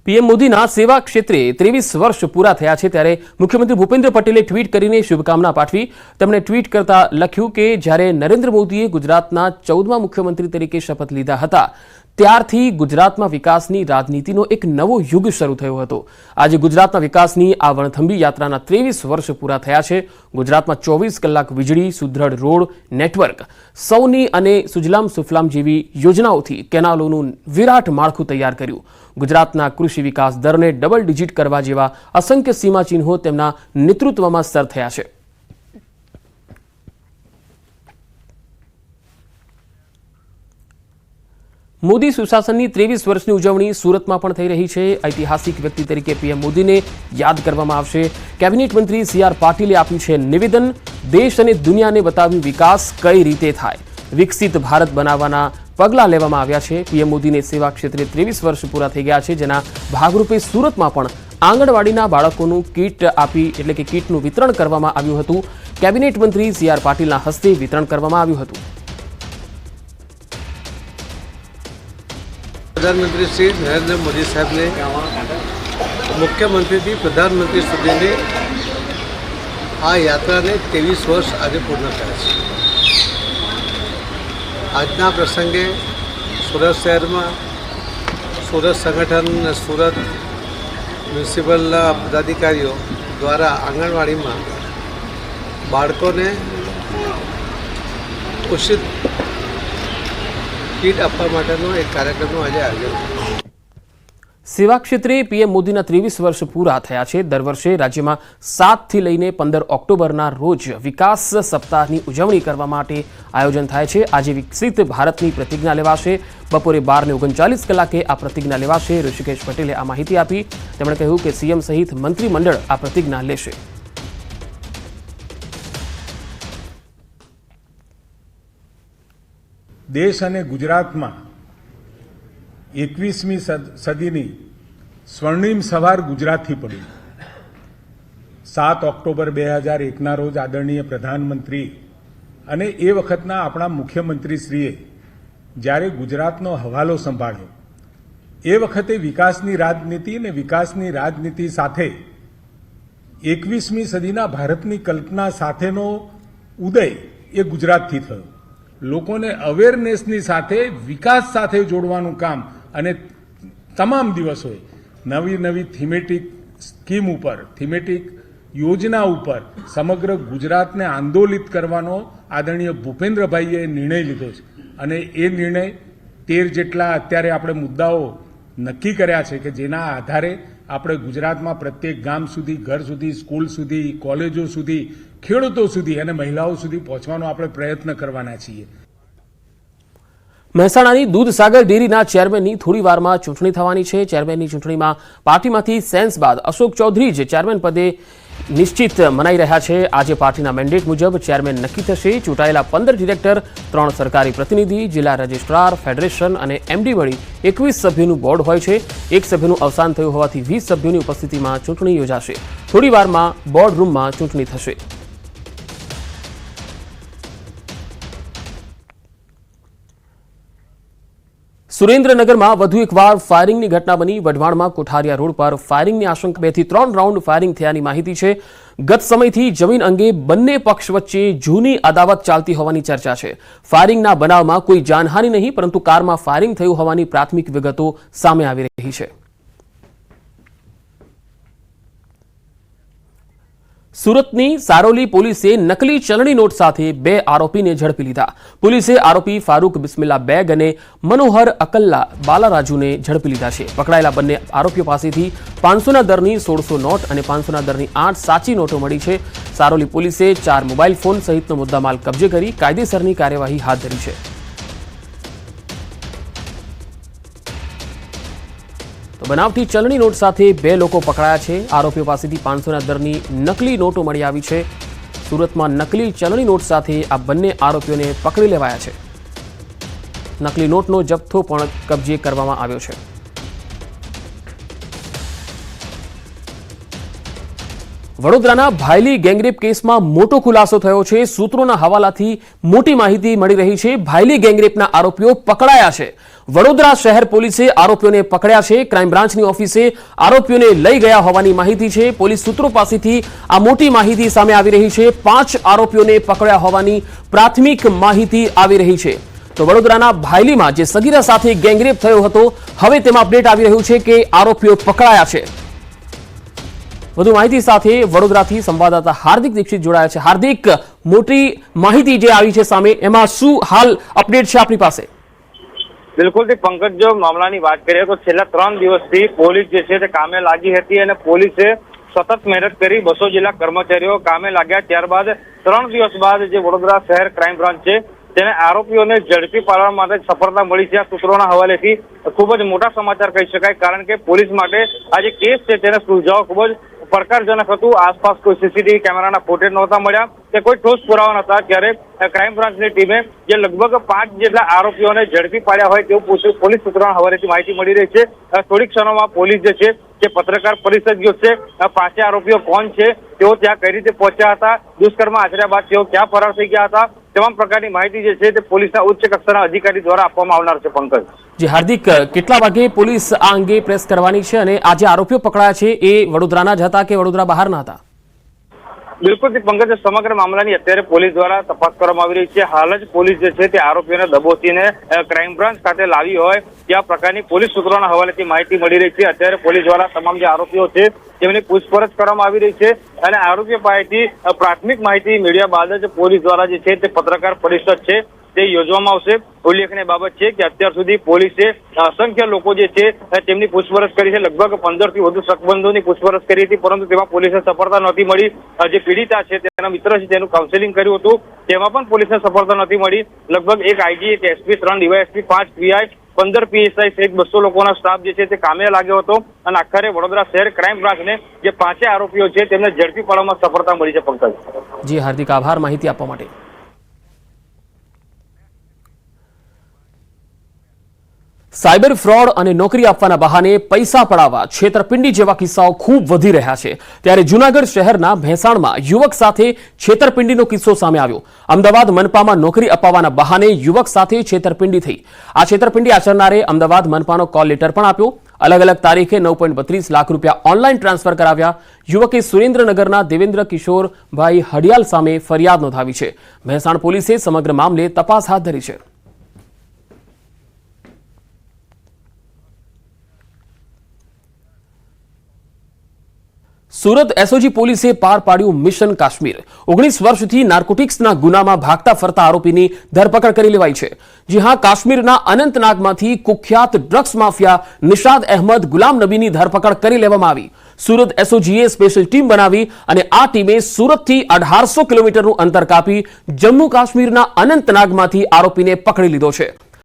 PM મોદીના સેવા ક્ષેત્રે 23 વર્ષ પૂરા થયા છે ત્યારે મુખ્યમંત્રી ભૂપેન્દ્ર પટેલે ટ્વીટ કરીને શુભકામના પાઠવી। તેમણે ટ્વીટ કરતા લખ્યું કે જ્યારે નરેન્દ્ર મોદીએ ગુજરાતના 14મા મુખ્યમંત્રી તરીકે શપથ લીધા હતા ત્યારથી ગુજરાતમાં વિકાસની રાજનીતિનો એક નવો યુગ શરૂ થયો હતો। આજે ગુજરાતના વિકાસની આ વણથંભી યાત્રાના 23 વર્ષ પૂરા થયા છે। ગુજરાતમાં 24 કલાક વીજળી, સુદ્રઢ રોડ નેટવર્ક, સૌની અને સુજલામ સુફલામ જેવી યોજનાઓથી કેનાલોનું વિરાટ માળખું તૈયાર કર્યું। ગુજરાતના કૃષિ વિકાસ દરને ડબલ ડિજિટ કરવા જેવા અસંખ્ય સીમાચિહ્નો તેમના નેતૃત્વમાં સર થયા છે। મોદી સુશાસનની 23 વર્ષની ઉજવણી સુરતમાં પણ થઈ રહી છે। ઐતિહાસિક વ્યક્તિ તરીકે પીએમ મોદીને યાદ કરવામાં આવશે। કેબિનેટ મંત્રી CR પાટીલે આપ્યું છે નિવેદન। દેશ અને દુનિયાને બતાવ્યું વિકાસ કઈ રીતે થાય, વિકસિત ભારત બનાવવાના પગલાં લેવામાં આવ્યા છે। પીએમ મોદીને સેવા ક્ષેત્રે 23 વર્ષ પૂરા થઈ ગયા છે, જેના ભાગરૂપે સુરતમાં પણ આંગણવાડીના બાળકોનું કીટ આપી એટલે કે કીટનું વિતરણ કરવામાં આવ્યું હતું। કેબિનેટ મંત્રી CR પાટીલના હસ્તે વિતરણ કરવામાં આવ્યું હતું। प्रधानमंत्री श्री नरेंद्र मोदी साहब ने मुख्यमंत्री थी प्रधानमंत्री सुधीनी आ यात्रा ने 23 वर्ष आज पूर्ण किया है। આજના પ્રસંગે સુરત શહેરમાં સુરત સંગઠન સુરત મ્યુનિસિપલના પદાધિકારીઓ દ્વારા આંગણવાડીમાં બાળકોને ઉચિત કીટ આપવા માટેનો એક કાર્યક્રમનું આજે આયોજન થયું। સેવા ક્ષેત્રે પીએમ મોદીના 23 વર્ષ પૂરા થયા છે। દર વર્ષે રાજ્યમાં 7 થી લઈને 15 ઓક્ટોબરના રોજ વિકાસ સપ્તાહની ઉજવણી કરવા માટે આયોજન થાય છે। આજે વિકસિત ભારતની પ્રતિજ્ઞા લેવાશે। બપોરે 12:39 કલાકે આ પ્રતિજ્ઞા લેવાશે। ઋષિકેશ પટેલે આ માહિતી આપી। તેમણે કહ્યું કે સીએમ સહિત મંત્રીમંડળ આ પ્રતિજ્ઞા લેશે। દેશ અને ગુજરાતમાં 21મી સદીની સ્વર્ણિમ સવાર ગુજરાતથી પડી। 7 ઓક્ટોબર 2001ના રોજ આદરણીય પ્રધાનમંત્રી અને એ વખતના આપણા મુખ્યમંત્રીશ્રીએ જ્યારે ગુજરાતનો હવાલો સંભાળ્યો એ વખતે વિકાસની રાજનીતિ અને વિકાસની રાજનીતિ સાથે 21મી સદીના ભારતની કલ્પના સાથેનો ઉદય એ ગુજરાતથી થયો। લોકોને અવેરનેસની સાથે વિકાસ સાથે જોડવાનું કામ અને તમામ દિવસોએ નવી નવી થીમેટિક સ્કીમ ઉપર, થીમેટિક યોજના ઉપર સમગ્ર ગુજરાતને આંદોલિત કરવાનો આદરણીય ભૂપેન્દ્રભાઈએ નિર્ણય લીધો છે અને એ નિર્ણય 13 જેટલા અત્યારે આપણે મુદ્દાઓ નક્કી કર્યા છે કે જેના આધારે આપણે ગુજરાતમાં પ્રત્યેક ગામ સુધી, ઘર સુધી, સ્કૂલ સુધી, કોલેજો સુધી, ખેડૂતો સુધી અને મહિલાઓ સુધી પહોંચવાનો આપણે પ્રયત્ન કરવાના છીએ। મહેસાણાની દૂધસાગર ડેરીના ચેરમેનની થોડી વારમાં ચૂંટણી થવાની છે। ચેરમેનની ચૂંટણીમાં પાર્ટીમાંથી સેન્સ બાદ અશોક ચૌધરી જ ચેરમેન પદે નિશ્ચિત મનાઈ રહ્યા છે। આજે પાર્ટીના મેન્ડેટ મુજબ ચેરમેન નક્કી થશે। ચૂંટાયેલા 15 ડિરેક્ટર, 3 સરકારી પ્રતિનિધિ, જિલ્લા રજિસ્ટ્રાર, ફેડરેશન અને MD મળી 21 સભ્યોનું બોર્ડ હોય છે। એક સભ્યનું અવસાન થયું હોવાથી 20 સભ્યોની ઉપસ્થિતિમાં ચૂંટણી યોજાશે। થોડી વારમાં બોર્ડ રૂમમાં ચૂંટણી થશે। સુરેન્દ્રનગરમાં વધુ એકવાર ફાયરિંગની ઘટના બની। વઢવાણમાં કોઠારિયા રોડ પર ફાયરિંગની આશંકા 2 થી 3 રાઉન્ડ ફાયરિંગ થયાની માહિતી છે। ગત સમયથી જમીન અંગે બંને પક્ષ વચ્ચે જૂની અદાવત ચાલતી હોવાની ચર્ચા છે। ફાયરિંગના બનાવમાં કોઈ જાનહાનિ નહીં, પરંતુ કારમાં ફાયરિંગ થયું હોવાની પ્રાથમિક વિગતો સામે આવી રહી છે। સુરતની સારોલી પોલીસે નકલી ચલણી નોટ સાથે 2 આરોપીને ઝડપી લીધા। પોલીસે આરોપી ફારૂક બિસ્મિલ્લા બેગ અને મનોહર અકલ્લા બાલારાજુને ઝડપી લીધા છે। પકડાયેલા બંને આરોપીઓ પાસેથી 500ના દરની 1600 નોટ અને 500ના દરની 8 સાચી નોટો મળી છે। સારોલી પોલીસે 4 મોબાઈલ ફોન સહિતનો મુદ્દામાલ કબજે કરી કાયદેસરની કાર્યવાહી હાથ ધરી છે। બનાવટી ચલણી નોટ સાથે 2 લોકો પકડાયા છે। આરોપીઓ પાસેથી 500ના દરની નકલી નોટો મળી આવી છે। સુરતમાં નકલી ચલણી નોટ સાથે આ બંને આરોપીઓને પકડી લેવાયા છે। નકલી નોટનો જથ્થો પણ કબજે કરવામાં આવ્યો છે। વડોદરાના ભાયલી ગેંગરેપ કેસમાં મોટો ખુલાસો થયો છે. સૂત્રોના હવાલાથી મોટી માહિતી મળી રહી છે. ભાયલી ગેંગરેપના આરોપીઓ પકડાયા છે. વડોદરા શહેર પોલીસે આરોપીઓને પકડ્યા છે. ક્રાઇમ બ્રાન્ચની ઓફિસે આરોપીઓને લઈ ગયા હોવાની માહિતી છે. પોલીસ સૂત્રો પાસેથી આ મોટી માહિતી સામે આવી રહી છે. 5 આરોપીઓને પકડ્યા હોવાની પ્રાથમિક માહિતી આવી રહી છે. તો વડોદરાના ભાયલીમાં જે સગીરા સાથે ગેંગરેપ થયો હતો, હવે તેમાં અપડેટ આવી રહ્યું છે કે આરોપીઓ પકડાયા છે. વધુ માહિતી સાથે વડોદરાથી સંવાદદાતા હાર્દિક દીક્ષિત જોડાયા છે. હાર્દિક, મોટી માહિતી જે આવી છે સામે, એમાં શું હાલ અપડેટ છે આપણી પાસે? બિલકુલ પંકજ, જો મામલાની વાત કરીએ તો છેલ્લા 3 દિવસથી પોલીસ જે છે તે કામે લાગી હતી અને પોલીસે સતત મહેનત કરી. 200 જેટલા કર્મચારીઓ કામે લાગ્યા. ત્યારબાદ 3 દિવસ બાદ જે વડોદરા શહેર ક્રાઇમ બ્રાન્ચ છે તેને આરોપીઓને ઝડપી પાડવા માટે સફળતા મળી છે. આ સૂત્રોના હવાલેથી ખૂબ જ મોટા સમાચાર કહી શકાય, કારણ કે પોલીસ માટે આ જે કેસ છે તેને સુલઝાવવા ખૂબ જ પડકારજનક હતું. આસપાસ કોઈ સીસીટીવી કેમેરાના ફૂટેજ નહોતા મળ્યા કે કોઈ ઠોસ પુરાવા નહોતા. ત્યારે ક્રાઇમ બ્રાન્ચની ટીમે જે લગભગ 5 જેટલા આરોપીઓને ઝડપી પાડ્યા હોય તેવું પોલીસ સૂત્રોના હવાલેથી માહિતી મળી રહી છે. થોડીક ક્ષણોમાં પોલીસ જે છે તે પત્રકાર પરિષદ યોજશે. 5 આરોપીઓ કોણ છે, તેઓ ત્યાં કઈ રીતે પહોંચ્યા હતા, દુષ્કર્મ આચર્યા બાદ તેઓ ક્યાં ફરાર થઈ ગયા હતા, તમામ પ્રકારની માહિતી જે છે તે પોલીસના ઉચ્ચ કક્ષાના અધિકારી દ્વારા આપવામાં આવનાર છે. પંકજ જી હાર્દિક, કેટલા વાગે પોલીસ આ અંગે પ્રેસ કરવાની છે અને આ જે આરોપીઓ પકડાયા છે એ વડોદરાના જ હતા કે વડોદરા બહારના હતા? બિલકુલ પંકજ, સમગ્ર મામલાની અત્યારે પોલીસ દ્વારા તપાસ કરવામાં આવી રહી છે. હાલ જ પોલીસ જે છે તે આરોપીઓને દબોચીને ક્રાઇમ બ્રાન્ચ ખાતે લાવી હોય ત્યાં પ્રકારની પોલીસ સૂત્રોના હવાલેથી માહિતી મળી રહી છે. અત્યારે પોલીસ દ્વારા તમામ જે આરોપીઓ છે તેમની પૂછપરછ કરવામાં આવી રહી છે અને આરોપીઓ પાસેથી પ્રાથમિક માહિતી મેળવ્યા બાદ જ પોલીસ દ્વારા જે છે તે પત્રકાર પરિષદ છે તે યોજવામાં આવશે. ઉલ્લેખનીય બાબત છે કે અત્યાર સુધી પોલીસે અસંખ્ય લોકો જે છે તેમની પૂછપરછ કરી છે. લગભગ 15 થી વધુ શકબંધોની પૂછપરછ કરી હતી, પરંતુ તેમાં પોલીસને સફળતા નહોતી મળી. જે પીડિતા છે તેના મિત્ર છે તેનું કાઉન્સેલિંગ કર્યું હતું, તેમાં પણ પોલીસને સફળતા નહોતી મળી. લગભગ 1 IG, 1 SP, 3 DYSP, 5 PI, 15 PSI સહિત 200 લોકોના સ્ટાફ જે છે તે કામે લાગ્યો હતો અને આખરે વડોદરા શહેર ક્રાઇમ બ્રાન્ચને જે 5 આરોપીઓ છે તેમને ઝડપી પાડવામાં સફળતા મળી છે. પંકજ જી હાર્દિક, આભાર માહિતી આપવા માટે. સાયબર ફ્રોડ અને નોકરી આપવાના બહાને પૈસા પડાવવા, છેતરપિંડી જેવા કિસ્સાઓ ખૂબ વધી રહ્યા છે. ત્યારે જૂનાગઢ શહેરના ભેંસાણમાં યુવક સાથે છેતરપિંડીનો કિસ્સો સામે આવ્યો. અમદાવાદ મનપામાં નોકરી અપાવવાના બહાને યુવક સાથે છેતરપિંડી થઈ. આ છેતરપિંડી આચરનારે અમદાવાદ મનપાનો કોલ લેટર પણ આપ્યો. અલગ અલગ તારીખે 9.32 લાખ રૂપિયા ઓનલાઈન ટ્રાન્સફર કરાવ્યા. યુવકે સુરેન્દ્રનગરના દેવેન્દ્ર કિશોરભાઈ હડિયાલ સામે ફરિયાદ નોંધાવી છે. ભેંસાણ પોલીસે સમગ્ર મામલે તપાસ હાથ ધરી છે. સુરત એસઓજી પોલીસે પાર પાડ્યું મિશન કાશ્મીર. 19 વર્ષથી નાર્કોટિક્સના ગુનામાં ભાગતા ફરતા આરોપીની ધરપકડ કરી લેવાઈ છે. જી હા, કાશ્મીરના અનંતનાગમાંથી કુખ્યાત ડ્રગ્સ માફિયા નિશાદ અહેમદ ગુલામ નબીની ધરપકડ કરી લેવામાં આવી. સુરત એસઓજીએ સ્પેશિયલ ટીમ બનાવી અને આ ટીમે સુરતથી 1800 કિલોમીટરનું અંતર કાપી જમ્મુ કાશ્મીરના અનંતનાગમાંથી આરોપીને પકડી લીધો છે.